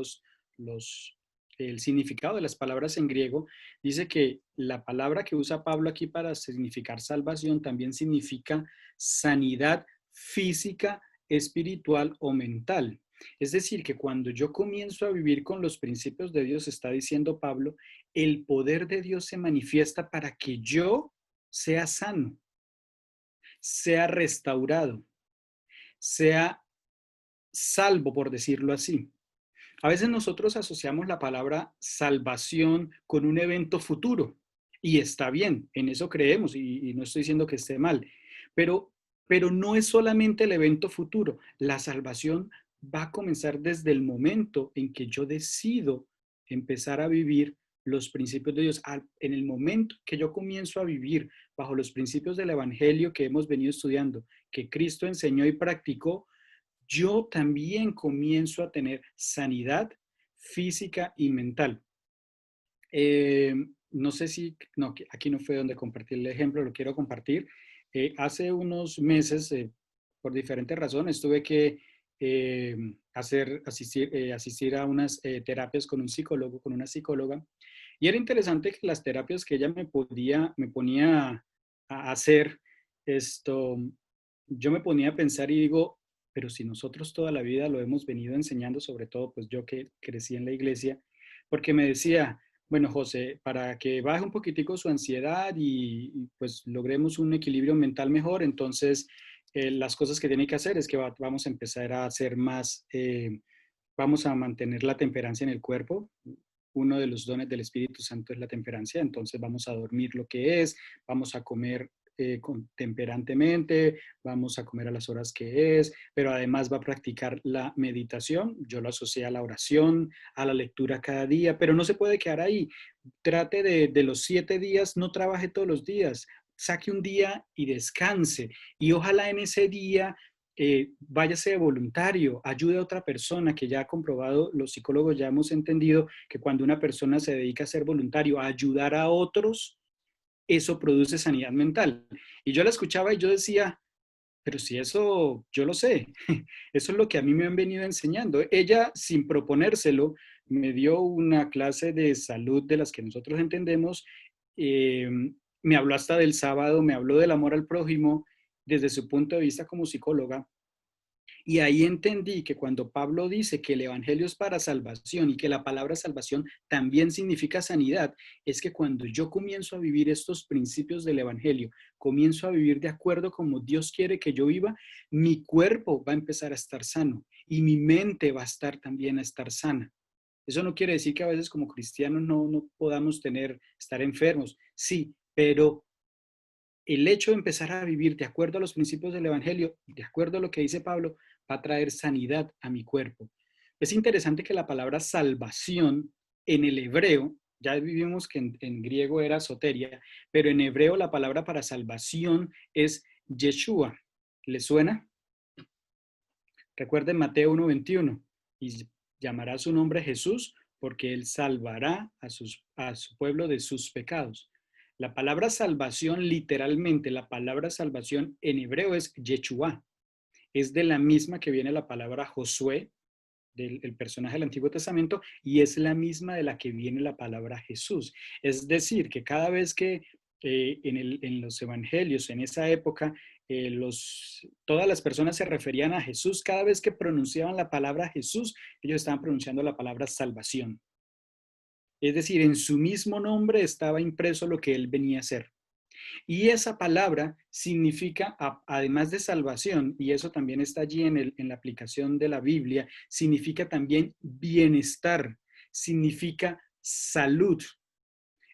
el significado de las palabras en griego. Dice que la palabra que usa Pablo aquí para significar salvación también significa sanidad física, espiritual o mental. Es decir, que cuando yo comienzo a vivir con los principios de Dios, está diciendo Pablo, el poder de Dios se manifiesta para que yo sea sano, sea restaurado, sea salvo, por decirlo así. A veces nosotros asociamos la palabra salvación con un evento futuro y está bien, en eso creemos y no estoy diciendo que esté mal, pero no es solamente el evento futuro. La salvación va a comenzar desde el momento en que yo decido empezar a vivir los principios de Dios. En el momento que yo comienzo a vivir bajo los principios del evangelio que hemos venido estudiando, que Cristo enseñó y practicó, yo también comienzo a tener sanidad física y mental. No sé si, no, aquí no fue donde compartí el ejemplo, lo quiero compartir. Hace unos meses, por diferentes razones, tuve que asistir a unas terapias con un psicólogo, con una psicóloga, y era interesante que las terapias que ella me ponía a hacer, yo me ponía a pensar y digo, pero si nosotros toda la vida lo hemos venido enseñando, sobre todo pues yo que crecí en la iglesia, porque me decía, bueno, José, para que baje un poquitico su ansiedad y pues logremos un equilibrio mental mejor, entonces las cosas que tiene que hacer es que vamos a empezar a hacer más, vamos a mantener la temperancia en el cuerpo. Uno de los dones del Espíritu Santo es la temperancia, entonces vamos a dormir lo que es, vamos a comer temperantemente, vamos a comer a las horas que es, pero además va a practicar la meditación. Yo lo asocié a la oración, a la lectura cada día, pero no se puede quedar ahí. Trate de los 7 días, no trabaje todos los días, saque un día y descanse. Y ojalá en ese día váyase de voluntario, ayude a otra persona, que ya ha comprobado, los psicólogos ya hemos entendido que cuando una persona se dedica a ser voluntario, a ayudar a otros, eso produce sanidad mental. Y yo la escuchaba y yo decía, pero si eso yo lo sé, eso es lo que a mí me han venido enseñando. Ella, sin proponérselo, me dio una clase de salud de las que nosotros entendemos, eh, me habló hasta del sábado, me habló del amor al prójimo desde su punto de vista como psicóloga. Y ahí entendí que cuando Pablo dice que el evangelio es para salvación y que la palabra salvación también significa sanidad, es que cuando yo comienzo a vivir estos principios del evangelio, comienzo a vivir de acuerdo como Dios quiere que yo viva, mi cuerpo va a empezar a estar sano y mi mente va a estar también a estar sana. Eso no quiere decir que a veces como cristianos no podamos estar enfermos, sí, pero el hecho de empezar a vivir de acuerdo a los principios del evangelio, de acuerdo a lo que dice Pablo, va a traer sanidad a mi cuerpo. Es interesante que la palabra salvación en el hebreo, ya vivimos que en griego era soteria, pero en hebreo la palabra para salvación es Yeshua. ¿Le suena? Recuerden Mateo 1:21, y llamará su nombre Jesús porque él salvará a su pueblo de sus pecados. La palabra salvación, literalmente, la palabra salvación en hebreo es Yeshua. Es de la misma que viene la palabra Josué, del personaje del Antiguo Testamento, y es la misma de la que viene la palabra Jesús. Es decir, que cada vez que en los evangelios, en esa época, todas las personas se referían a Jesús, cada vez que pronunciaban la palabra Jesús, ellos estaban pronunciando la palabra salvación. Es decir, en su mismo nombre estaba impreso lo que él venía a hacer. Y esa palabra significa, además de salvación, y eso también está allí en la aplicación de la Biblia, significa también bienestar, significa salud.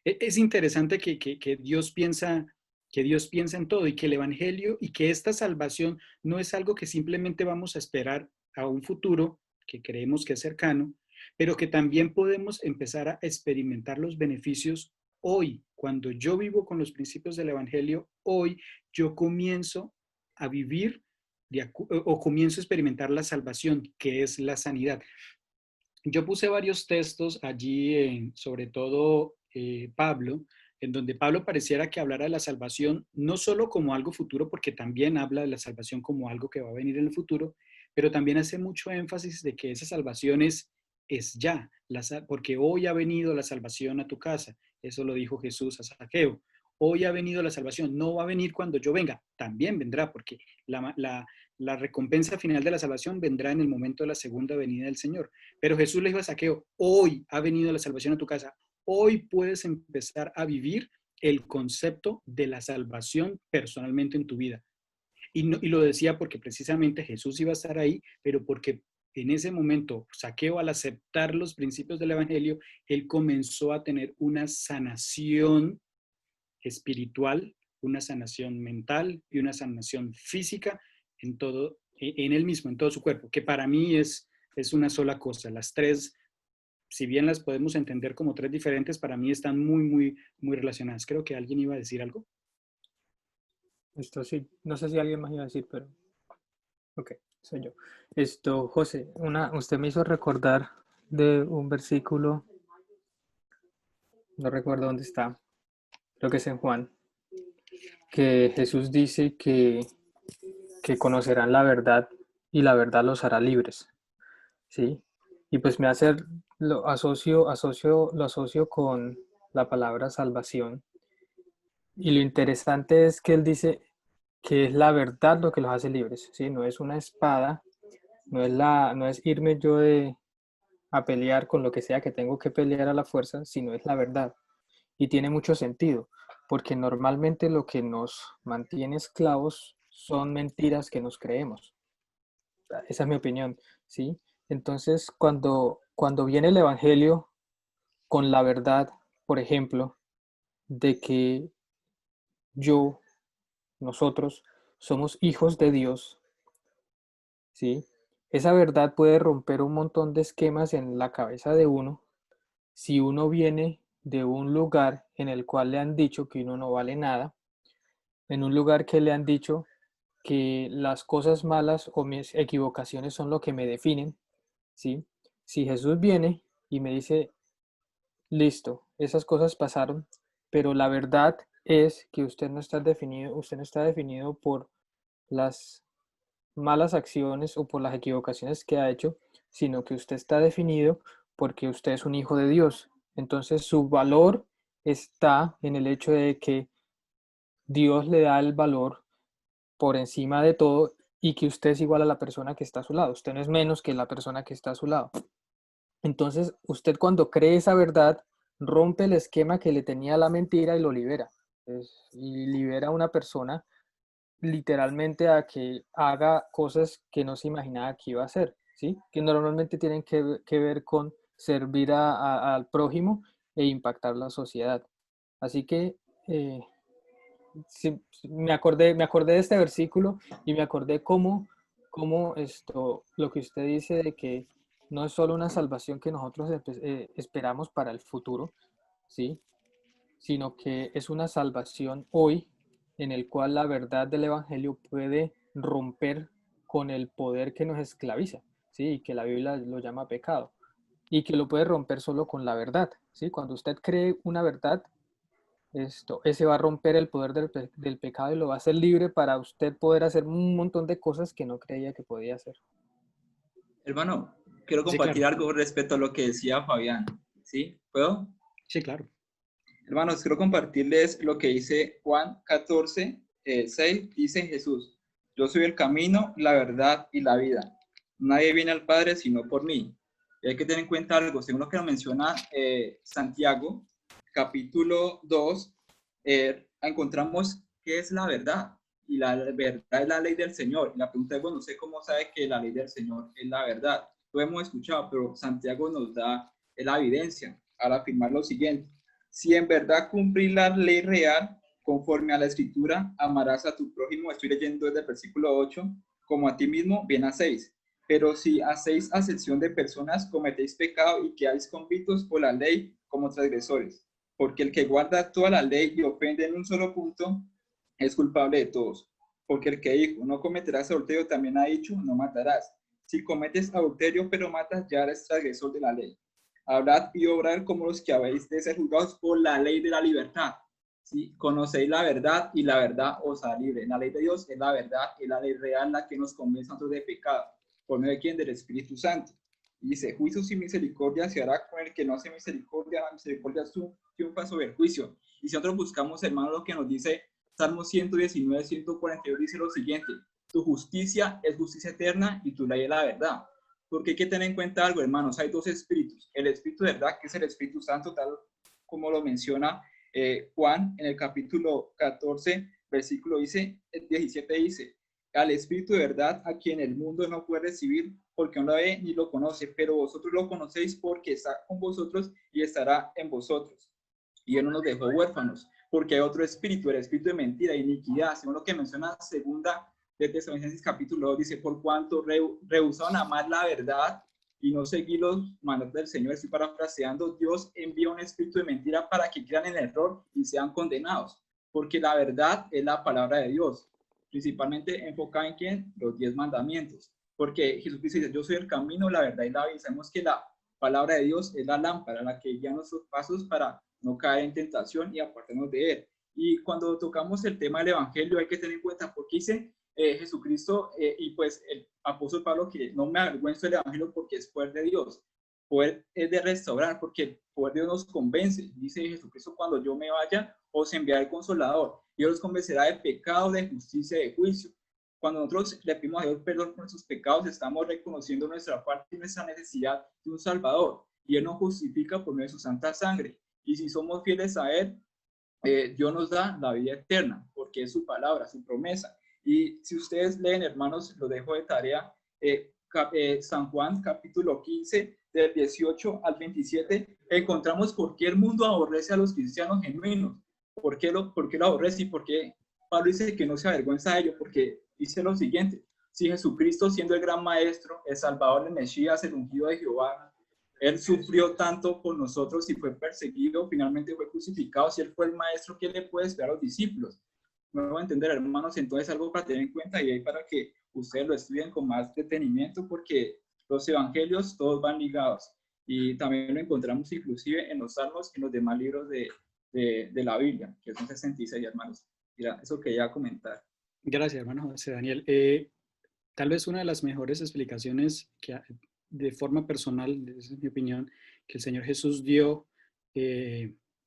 Es interesante que Dios piensa en todo y que el Evangelio y que esta salvación no es algo que simplemente vamos a esperar a un futuro que creemos que es cercano, pero que también podemos empezar a experimentar los beneficios hoy. Cuando yo vivo con los principios del Evangelio, hoy yo comienzo a vivir o comienzo a experimentar la salvación, que es la sanidad. Yo puse varios textos allí, sobre todo Pablo, en donde Pablo pareciera que hablara de la salvación no solo como algo futuro, porque también habla de la salvación como algo que va a venir en el futuro, pero también hace mucho énfasis de que esa salvación es ya, porque hoy ha venido la salvación a tu casa. Eso lo dijo Jesús a Zaqueo. Hoy ha venido la salvación, no va a venir cuando yo venga, también vendrá, porque la recompensa final de la salvación vendrá en el momento de la segunda venida del Señor. Pero Jesús le dijo a Zaqueo, hoy ha venido la salvación a tu casa, hoy puedes empezar a vivir el concepto de la salvación personalmente en tu vida. Y lo decía porque precisamente Jesús iba a estar ahí, pero porque en ese momento Zaqueo, al aceptar los principios del Evangelio, él comenzó a tener una sanación espiritual, una sanación mental y una sanación física en él mismo, en todo su cuerpo, que para mí es una sola cosa. Las tres, si bien las podemos entender como tres diferentes, para mí están muy, muy, muy relacionadas. Creo que alguien iba a decir algo. Esto sí, no sé si alguien más iba a decir, pero ok, soy yo. José, usted me hizo recordar de un versículo, no recuerdo dónde está, creo que es en Juan, que Jesús dice que conocerán la verdad y la verdad los hará libres, ¿sí? Y pues lo asocio con la palabra salvación. Y lo interesante es que él dice que es la verdad lo que los hace libres, ¿sí? No es una espada, no es irme yo a pelear con lo que sea que tengo que pelear a la fuerza, sino es la verdad. Y tiene mucho sentido, porque normalmente lo que nos mantiene esclavos son mentiras que nos creemos. Esa es mi opinión, ¿sí? Entonces, cuando viene el Evangelio con la verdad, por ejemplo, de que yo, nosotros, somos hijos de Dios, ¿sí? Esa verdad puede romper un montón de esquemas en la cabeza de uno si uno viene de un lugar en el cual le han dicho que uno no vale nada, en un lugar que le han dicho que las cosas malas o mis equivocaciones son lo que me definen, ¿sí? Si Jesús viene y me dice, listo, esas cosas pasaron, pero la verdad es que usted no está definido por las malas acciones o por las equivocaciones que ha hecho, sino que usted está definido porque usted es un hijo de Dios. Entonces su valor está en el hecho de que Dios le da el valor por encima de todo y que usted es igual a la persona que está a su lado. Usted no es menos que la persona que está a su lado. Entonces, usted cuando cree esa verdad, rompe el esquema que le tenía la mentira y lo libera. Y libera a una persona literalmente a que haga cosas que no se imaginaba que iba a hacer, ¿sí? Que normalmente tienen que ver con servir al prójimo e impactar la sociedad. Así que sí, me acordé de este versículo y me acordé cómo lo que usted dice de que no es solo una salvación que nosotros esperamos para el futuro, ¿sí? Sino que es una salvación hoy en el cual la verdad del Evangelio puede romper con el poder que nos esclaviza, ¿sí? Y que la Biblia lo llama pecado, y que lo puede romper solo con la verdad, ¿sí? Cuando usted cree una verdad, ese va a romper el poder del pecado y lo va a hacer libre para usted poder hacer un montón de cosas que no creía que podía hacer. Hermano, quiero Sí, compartir claro. algo respecto a lo que decía Fabián. ¿Sí? ¿Puedo? Sí, claro. Hermanos, quiero compartirles lo que dice Juan 14, 6. Dice Jesús: yo soy el camino, la verdad y la vida. Nadie viene al Padre sino por mí. Y hay que tener en cuenta algo, según lo que nos menciona Santiago, capítulo 2, encontramos qué es la verdad. Y la verdad es la ley del Señor. Y la pregunta es, bueno, no sé cómo sabe que la ley del Señor es la verdad. Lo hemos escuchado, pero Santiago nos da la evidencia al afirmar lo siguiente: si en verdad cumplir la ley real conforme a la escritura, amarás a tu prójimo, estoy leyendo desde el versículo 8, como a ti mismo, bien hacéis. Pero si hacéis acepción de personas, cometéis pecado y quedáis convictos por la ley como transgresores. Porque el que guarda toda la ley y ofende en un solo punto, es culpable de todos. Porque el que dijo, no cometerás adulterio, también ha dicho, no matarás. Si cometes adulterio pero matas, ya eres transgresor de la ley. Hablad y obrad como los que habéis de ser juzgados por la ley de la libertad. ¿Sí? Conocéis la verdad y la verdad os hará libre. La ley de Dios es la verdad, es la ley real, la que nos convence a nosotros de pecado. ¿Por medio de quién? Del Espíritu Santo. Y dice, juicios y misericordia se hará con el que no hace misericordia, la misericordia triunfa sobre el juicio. Y si nosotros buscamos, hermano, lo que nos dice Salmo 119, 142, dice lo siguiente: tu justicia es justicia eterna y tu ley es la verdad. Porque hay que tener en cuenta algo, hermanos, hay dos espíritus. El espíritu de verdad, que es el Espíritu Santo, tal como lo menciona Juan en el capítulo 14, versículo 17 dice, al Espíritu de verdad, a quien el mundo no puede recibir porque no lo ve ni lo conoce, pero vosotros lo conocéis porque está con vosotros y estará en vosotros. Y él no nos dejó huérfanos, porque hay otro espíritu, el espíritu de mentira, iniquidad, según lo que menciona segunda de Tesalonicenses capítulo 2, dice, por cuanto rehusaron amar la verdad y no seguir los mandatos del Señor. Estoy parafraseando: Dios envía un espíritu de mentira para que crean en el error y sean condenados, porque la verdad es la palabra de Dios, principalmente enfocada en ¿quién? Los 10 mandamientos, porque Jesucristo dice, yo soy el camino, la verdad y la vida. Sabemos que la palabra de Dios es la lámpara, la que guía nuestros pasos para no caer en tentación y apartarnos de él. Y cuando tocamos el tema del evangelio hay que tener en cuenta, porque dice Jesucristo y pues el apóstol Pablo, que no me avergüenzo del evangelio porque es poder de Dios. Poder es de restaurar, porque el poder de Dios nos convence. Dice Jesucristo, cuando yo me vaya, os enviaré el Consolador, y os convencerá de pecado, de justicia y de juicio. Cuando nosotros le pedimos a Dios perdón por nuestros pecados, estamos reconociendo nuestra parte y nuestra necesidad de un Salvador, y Él nos justifica por medio de su santa sangre. Y si somos fieles a Él, Dios nos da la vida eterna, porque es su palabra, su promesa. Y si ustedes leen, hermanos, lo dejo de tarea, San Juan capítulo 15, del 18 al 27, encontramos por qué el mundo aborrece a los cristianos genuinos. ¿Por qué lo aborrece? Y por qué Pablo dice que no se avergüenza de ello, porque dice lo siguiente: si Jesucristo, siendo el gran maestro, el salvador, el Mesías, el ungido de Jehová, él sufrió tanto por nosotros y fue perseguido, finalmente fue crucificado. Si él fue el maestro, ¿qué le puede esperar a los discípulos? No lo voy a entender, hermanos. Entonces, algo para tener en cuenta, y ahí para que ustedes lo estudien con más detenimiento, porque los evangelios todos van ligados, y también lo encontramos inclusive en los salmos y en los demás libros de la Biblia, que son 66, hermanos. Mira, eso quería comentar. Gracias, hermano José Daniel. Tal vez una de las mejores explicaciones que de forma personal, esa es mi opinión, que el Señor Jesús dio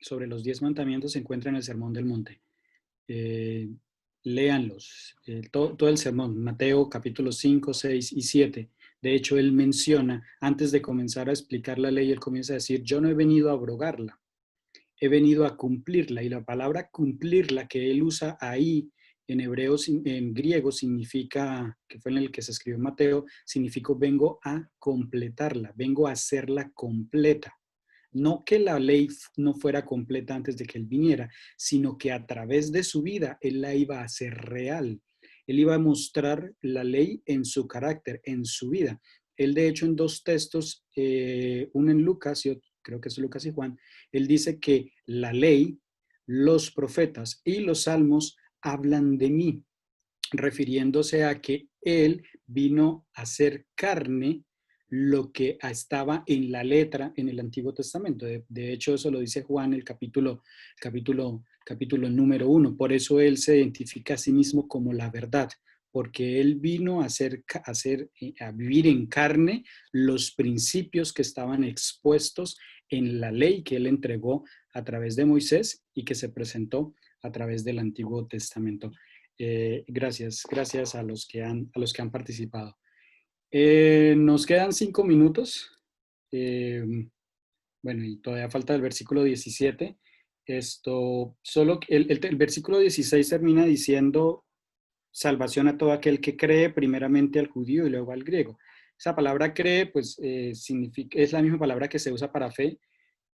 sobre los 10 mandamientos se encuentra en el Sermón del Monte. Léanlos, todo el sermón, Mateo capítulos 5, 6 y 7. De hecho, él menciona, antes de comenzar a explicar la ley, él comienza a decir, yo no he venido a abrogarla, he venido a cumplirla. Y la palabra cumplirla que él usa ahí en hebreo, en griego, significa, que fue en el que se escribió Mateo, significó vengo a completarla, vengo a hacerla completa. No que la ley no fuera completa antes de que él viniera, sino que a través de su vida él la iba a hacer real. Él iba a mostrar la ley en su carácter, en su vida. Él, de hecho, en dos textos, uno en Lucas y otro, creo que es Lucas y Juan, él dice que la ley, los profetas y los salmos hablan de mí, refiriéndose a que él vino a ser carne lo que estaba en la letra en el Antiguo Testamento. De hecho, eso lo dice Juan, el capítulo capítulo número 1. Por eso él se identifica a sí mismo como la verdad, porque él vino a vivir en carne los principios que estaban expuestos en la ley que él entregó a través de Moisés y que se presentó a través del Antiguo Testamento. Gracias a los que han participado. Nos quedan 5 minutos. Bueno, y todavía falta el versículo 17. Solo el versículo 16 termina diciendo salvación a todo aquel que cree, primeramente al judío y luego al griego. Esa palabra cree, pues, es la misma palabra que se usa para fe,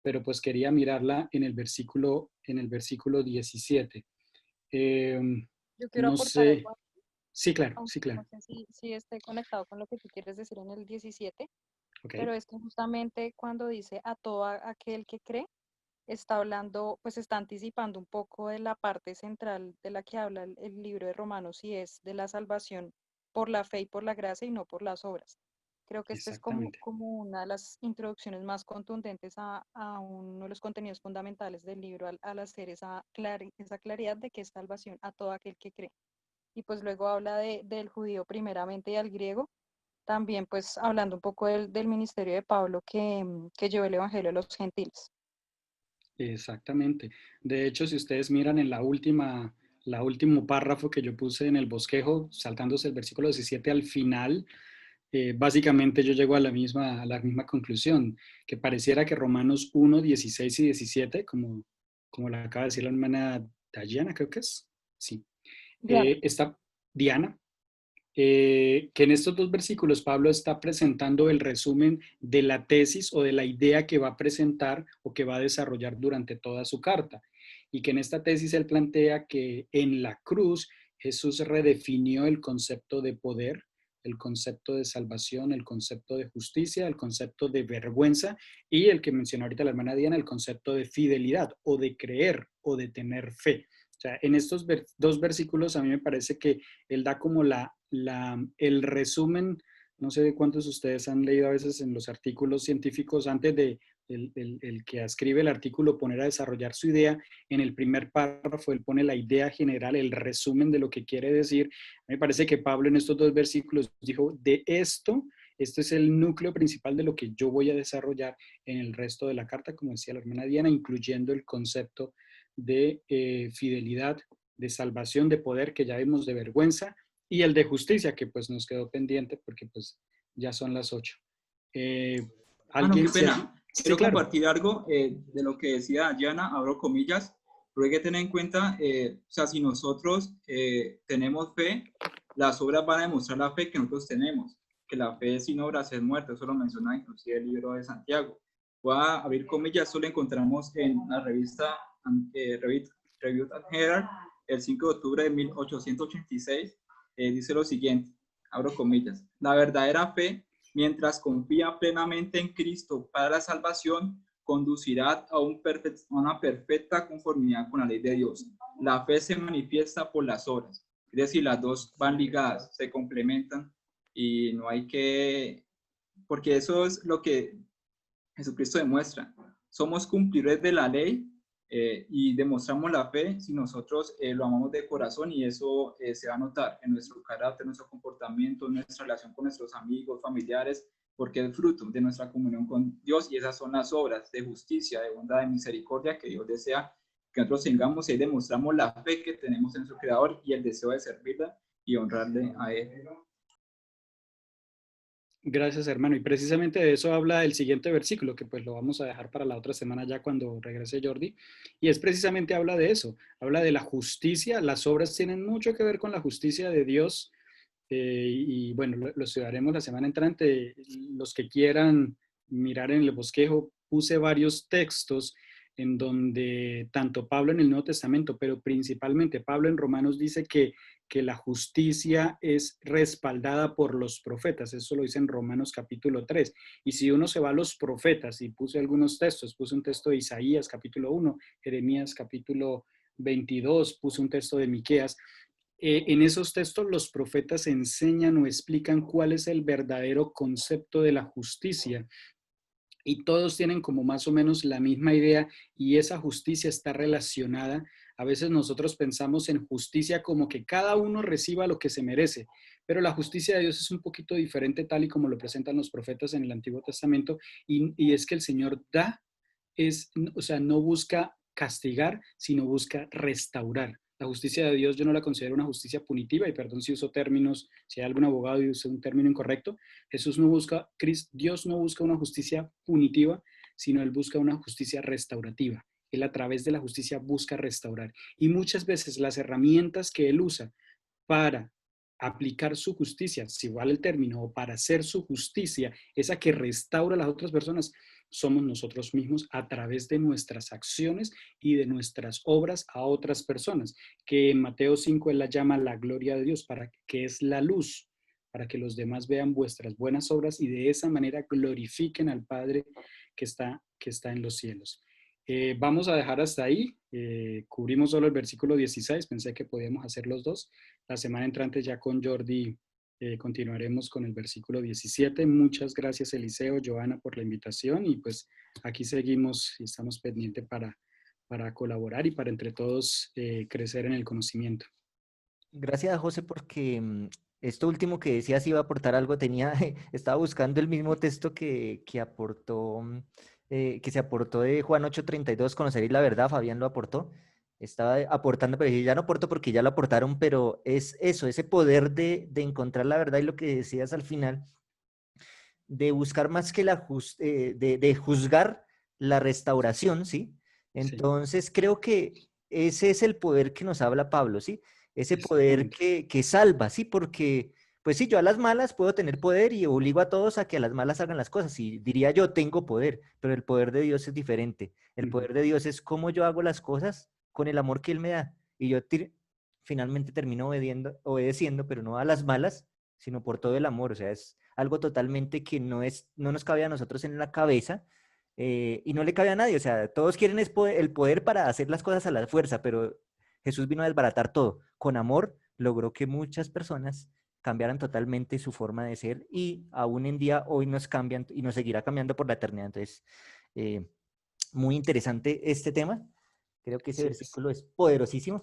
pero pues quería mirarla en el versículo 17. Yo quiero No aportar sé. algo, Sí, claro, aunque sí, claro. no sé si esté conectado con lo que tú quieres decir en el 17, Ok. pero es que justamente cuando dice a todo aquel que cree, está hablando, pues está anticipando un poco de la parte central de la que habla el libro de Romanos, y es de la salvación por la fe y por la gracia y no por las obras. Creo que esta es Exactamente. como una de las introducciones más contundentes a uno de los contenidos fundamentales del libro, al hacer esa claridad de que es salvación a todo aquel que cree. Y pues luego habla del judío primeramente y al griego, también pues hablando un poco del ministerio de Pablo que llevó el evangelio a los gentiles. Exactamente. De hecho, si ustedes miran en la último párrafo que yo puse en el bosquejo, saltándose el versículo 17 al final, básicamente yo llego a la misma conclusión, que pareciera que Romanos 1, 16 y 17, como la acaba de decir la hermana Dayana, creo que es, sí, Diana. está Diana, que en estos 2 versículos Pablo está presentando el resumen de la tesis o de la idea que va a presentar o que va a desarrollar durante toda su carta. Y que en esta tesis él plantea que en la cruz Jesús redefinió el concepto de poder, el concepto de salvación, el concepto de justicia, el concepto de vergüenza y el que mencionó ahorita la hermana Diana, el concepto de fidelidad o de creer o de tener fe. O sea, en estos 2 versículos a mí me parece que él da como el resumen. No sé cuántos de ustedes han leído a veces en los artículos científicos, antes de el que escribe el artículo poner a desarrollar su idea, en el primer párrafo él pone la idea general, el resumen de lo que quiere decir. A mí me parece que Pablo en estos 2 versículos dijo, esto es el núcleo principal de lo que yo voy a desarrollar en el resto de la carta, como decía la hermana Diana, incluyendo el concepto de fidelidad, de salvación, de poder, que ya vimos, de vergüenza, y el de justicia, que pues nos quedó pendiente porque pues ya son las 8. No, qué ¿Alguien? pena. Sí, Quiero claro. compartir algo de lo que decía Diana, abro comillas, pero hay que tener en cuenta, o sea, si nosotros tenemos fe, las obras van a demostrar la fe que nosotros tenemos, que la fe sin obras es muerta, eso lo menciona inclusive el libro de Santiago. Voy a abrir comillas, eso lo encontramos en la revista Review and Herald, el 5 de octubre de 1886, dice lo siguiente, abro comillas, la verdadera fe, mientras confía plenamente en Cristo para la salvación, conducirá a una perfecta conformidad con la ley de Dios. La fe se manifiesta por las obras, es decir, las dos van ligadas, se complementan y no hay que, porque eso es lo que Jesucristo demuestra. Somos cumplidores de la ley y demostramos la fe si nosotros lo amamos de corazón, y eso se va a notar en nuestro carácter, en nuestro comportamiento, en nuestra relación con nuestros amigos, familiares, porque es fruto de nuestra comunión con Dios, y esas son las obras de justicia, de bondad, de misericordia que Dios desea que nosotros tengamos, y ahí demostramos la fe que tenemos en su Creador y el deseo de servirle y honrarle a Él. Gracias, hermano. Y precisamente de eso habla el siguiente versículo, que pues lo vamos a dejar para la otra semana ya cuando regrese Jordi. Y es precisamente habla de eso, habla de la justicia. Las obras tienen mucho que ver con la justicia de Dios. Y bueno, lo estudiaremos la semana entrante. Los que quieran mirar en el bosquejo, puse varios textos en donde tanto Pablo en el Nuevo Testamento, pero principalmente Pablo en Romanos dice que la justicia es respaldada por los profetas. Eso lo dice en Romanos capítulo 3. Y si uno se va a los profetas, y puse algunos textos, puse un texto de Isaías capítulo 1, Jeremías capítulo 22, puse un texto de Miqueas. En esos textos los profetas enseñan o explican cuál es el verdadero concepto de la justicia. Y todos tienen como más o menos la misma idea, y esa justicia está relacionada A veces nosotros pensamos en justicia como que cada uno reciba lo que se merece, pero la justicia de Dios es un poquito diferente tal y como lo presentan los profetas en el Antiguo Testamento, y es que el Señor da, o sea, no busca castigar, sino busca restaurar. La justicia de Dios yo no la considero una justicia punitiva, y perdón si uso términos, si hay algún abogado y usa un término incorrecto. Dios no busca una justicia punitiva, sino Él busca una justicia restaurativa. Él a través de la justicia busca restaurar. Y muchas veces las herramientas que Él usa para aplicar su justicia, si vale el término, o para hacer su justicia, esa que restaura a las otras personas, somos nosotros mismos a través de nuestras acciones y de nuestras obras a otras personas, que en Mateo 5 Él la llama la gloria de Dios, para que es la luz, para que los demás vean vuestras buenas obras y de esa manera glorifiquen al Padre que está en los cielos. Vamos a dejar hasta ahí. Cubrimos solo el versículo 16, pensé que podíamos hacer los dos. La semana entrante ya con Jordi continuaremos con el versículo 17. Muchas gracias, Eliseo, Joana, por la invitación, y pues aquí seguimos y estamos pendientes para colaborar y para entre todos crecer en el conocimiento. Gracias, José, porque esto último que decías iba a aportar algo. Estaba buscando el mismo texto que aportó, que se aportó de Juan 8:32, conoceréis la verdad. Fabián lo aportó. Estaba aportando, pero ya no aporto porque ya lo aportaron, pero es eso, ese poder de encontrar la verdad, y lo que decías al final, de buscar más que de juzgar la restauración, ¿sí? Entonces creo que ese es el poder que nos habla Pablo, ¿sí? Ese poder que salva, ¿sí? Porque, pues sí, yo a las malas puedo tener poder y obligo a todos a que a las malas hagan las cosas, y diría yo tengo poder, pero el poder de Dios es diferente. El poder de Dios es cómo yo hago las cosas con el amor que Él me da, y yo finalmente termino obedeciendo, pero no a las malas, sino por todo el amor. O sea, es algo totalmente que no nos cabe a nosotros en la cabeza, y no le cabe a nadie. O sea, todos quieren el poder para hacer las cosas a la fuerza, pero Jesús vino a desbaratar todo. Con amor logró que muchas personas cambiaran totalmente su forma de ser, y aún en día hoy nos cambian y nos seguirá cambiando por la eternidad. Entonces, muy interesante este tema. Creo que ese versículo es poderosísimo.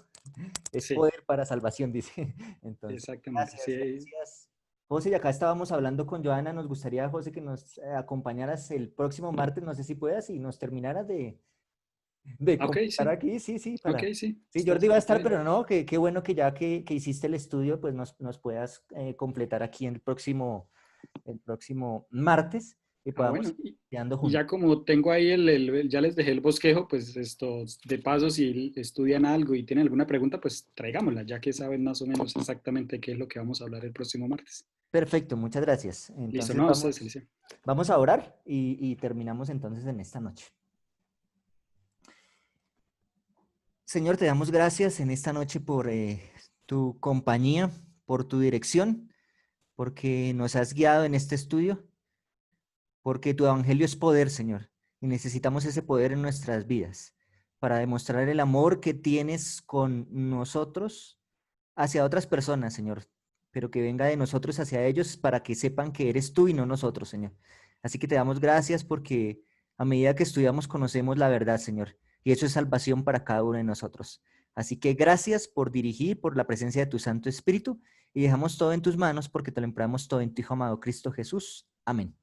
Es poder para salvación, dice. Entonces, exactamente. Gracias. José, y acá estábamos hablando con Joana. Nos gustaría, José, que nos acompañaras el próximo martes, no sé si puedas, y nos terminaras de comentar aquí. Sí. Sí, Jordi va a estar, pero no, qué bueno que ya que hiciste el estudio, pues nos puedas completar aquí el próximo martes, y podamos ir quedando juntos. Y ya como tengo ahí ya les dejé el bosquejo, pues de paso, si estudian algo y tienen alguna pregunta, pues traigámosla, ya que saben más o menos exactamente qué es lo que vamos a hablar el próximo martes. Perfecto, muchas gracias. Entonces, listo, vamos a orar y terminamos entonces en esta noche. Señor, te damos gracias en esta noche por tu compañía, por tu dirección, porque nos has guiado en este estudio, porque tu evangelio es poder, Señor, y necesitamos ese poder en nuestras vidas para demostrar el amor que tienes con nosotros hacia otras personas, Señor, pero que venga de nosotros hacia ellos para que sepan que eres tú y no nosotros, Señor. Así que te damos gracias porque a medida que estudiamos conocemos la verdad, Señor, y eso es salvación para cada uno de nosotros. Así que gracias por dirigir, por la presencia de tu Santo Espíritu, y dejamos todo en tus manos porque te lo empleamos todo en tu Hijo amado Cristo Jesús. Amén.